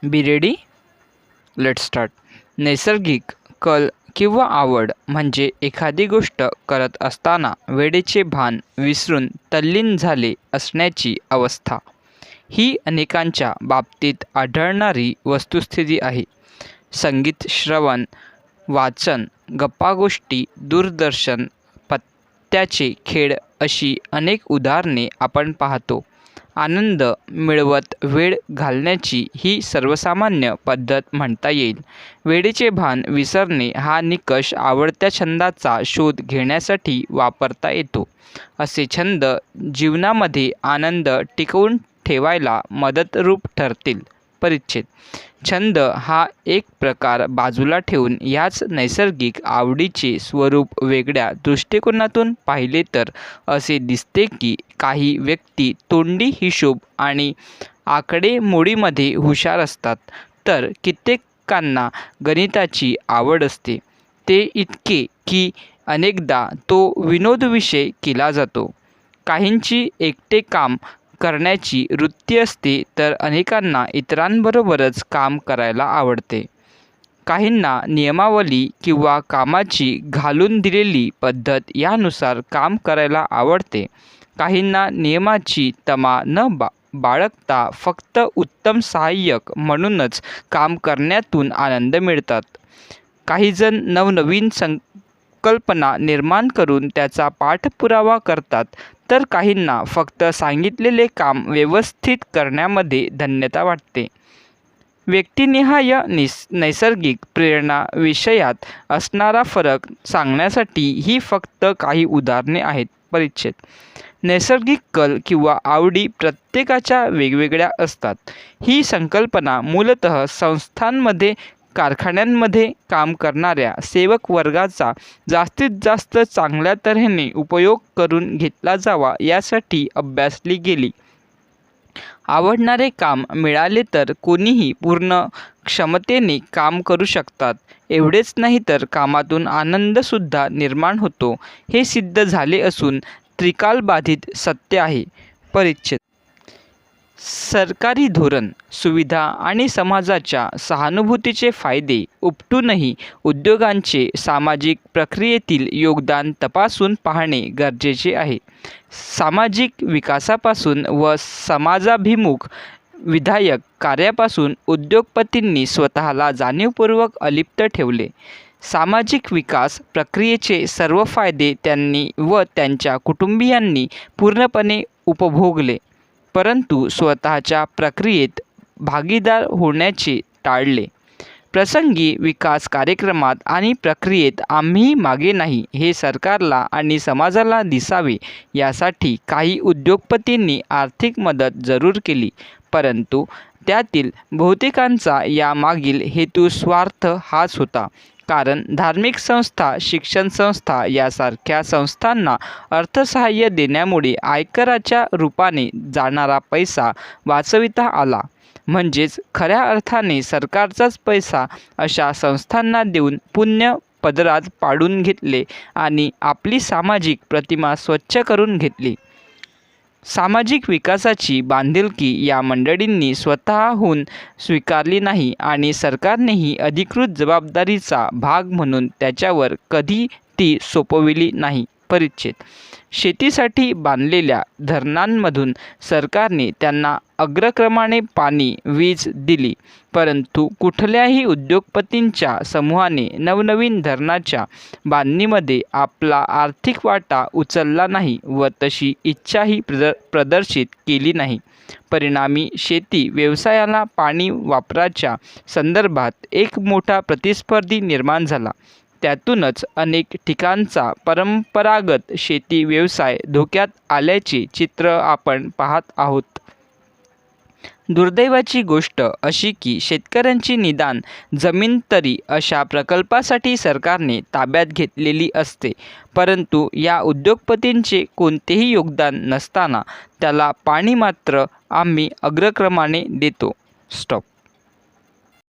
Be ready. Let's start. नैसर्गिक कल किंवा आवड म्हणजे एखादी गोष्ट करत असताना वेळेचे भान विसरून तल्लीन झाले असण्याची अवस्था. ही अनेकांच्या बाबतीत आढळणारी वस्तुस्थिती आहे. संगीत श्रवण, वाचन, गप्पागोष्टी, दूरदर्शन, पत्त्याचे खेळ अशी अनेक उदाहरणे आपण पाहतो. आनंद मिळवत वेळ घालण्याची ही सर्वसामान्य पद्धत म्हणता येईल. वेळेचे भान विसरणे हा निकष आवडत्या छंदाचा शोध घेण्यासाठी वापरता येतो. असे छंद जीवनामध्ये आनंद टिकवून ठेवायला मदतरूप ठरतील. परिच्छेद. छंद हा एक प्रकार बाजूला ठेवून ह्याच नैसर्गिक आवडीचे स्वरूप वेगळ्या दृष्टिकोनातून पाहिले तर असे दिसते की काही व्यक्ती तोंडी हिशोब आणि आकडेमोडीमध्ये हुशार असतात, तर कित्येकांना गणिताची आवड असते. ते इतके की अनेकदा तो विनोदविषय केला जातो. काहींची एकटे काम करण्याची वृत्ती असते, तर अनेकांना इतरांबरोबरच काम करायला आवडते. काहींना नियमावली किंवा कामाची घालून दिलेली पद्धत यानुसार काम करायला आवडते. काहींना नियमाची तमा न बाळगता फक्त उत्तम सहाय्यक म्हणूनच काम करण्यातून आनंद मिळतात. काहीजण नवनवीन संकल्पना निर्माण करून त्याचा पाठपुरावा करतात, तर काहींना फक्त सांगितलेले काम व्यवस्थित करण्यामध्ये धन्यता वाटते. व्यक्तिनिहाय नैसर्गिक प्रेरणा विषयात असणारा फरक सांगण्यासाठी ही फक्त काही उदाहरणे आहेत. परिच्छेद. नैसर्गिक कल किंवा आवडी प्रत्येकाच्या वेगवेगळ्या असतात. ही संकल्पना मूलतः संस्थांमध्ये, कारखान्यांमध्ये काम करणाऱ्या सेवक वर्गाचा जास्तीत जास्त चांगल्या तऱ्हेने उपयोग करून घेतला जावा यासाठी अभ्यासली गेली. आवडणारे काम मिळाले तर कोणीही पूर्ण क्षमतेने काम करू शकतात. एवढेच नाही तर कामातून आनंदसुद्धा निर्माण होतो, हे सिद्ध झाले असून त्रिकालबाधित सत्य आहे. परिच्छेद. सरकारी धोरण, सुविधा आणि समाजाच्या सहानुभूतीचे फायदे उपटूनही उद्योगांचे सामाजिक प्रक्रियेतील योगदान तपासून पाहणे गरजेचे आहे. सामाजिक विकासापासून व समाजाभिमुख विधायक कार्यापासून उद्योगपतींनी स्वतःला जाणीवपूर्वक अलिप्त ठेवले. सामाजिक विकास प्रक्रियेचे सर्व फायदे त्यांनी व त्यांच्या कुटुंबियांनी पूर्णपणे उपभोगले, परंतु स्वतःच्या प्रक्रियेत भागीदार होण्याचे टाळले. प्रसंगी विकास कार्यक्रमात आणि प्रक्रियेत आम्ही मागे नाही हे सरकारला आणि समाजाला दिसावे यासाठी काही उद्योगपतींनी आर्थिक मदत जरूर केली, परंतु त्यातील बहुतेकांचा यामागील हेतू स्वार्थ हाच होता. कारण धार्मिक संस्था, शिक्षण संस्था यासारख्या संस्थांना अर्थसहाय्य देण्यामुळे आयकराच्या रूपाने जाणारा पैसा वाचविता आला. म्हणजेच खऱ्या अर्थाने सरकारचाच पैसा अशा संस्थांना देऊन पुण्य पदरात पाडून घेतले आणि आपली सामाजिक प्रतिमा स्वच्छ करून घेतली. सामाजिक विकासाची बांधिलकी या मंडळींनी स्वतःहून स्वीकारली नाही आणि सरकारनेही अधिकृत जबाबदारीचा भाग म्हणून त्याच्यावर कधी ती सोपविली नाही. परिच्छेद. शेतीसाठी बांधलेल्या धरणांमधून सरकारने त्यांना अग्रक्रमाने पाणी, वीज दिली, परंतु कुठल्याही उद्योगपतींच्या समूहाने नवनवीन धरणाच्या बांधणीमध्ये आपला आर्थिक वाटा उचलला नाही व तशी इच्छाही प्रदर्शित केली नाही. परिणामी शेती व्यवसायाला पाणी वापराच्या संदर्भात एक मोठा प्रतिस्पर्धी निर्माण झाला. त्यातूनच अनेक ठिकाणचा परंपरागत शेती व्यवसाय धोक्यात आल्याचे चित्र आपण पाहत आहोत. दुर्दैवाची गोष्ट अशी की शेतकऱ्यांची निदान जमीन तरी अशा प्रकल्पासाठी सरकारने ताब्यात घेतलेली असते, परंतु या उद्योगपतींचे कोणतेही योगदान नसताना त्याला पाणी मात्र आम्ही अग्रक्रमाने देतो. स्टॉप.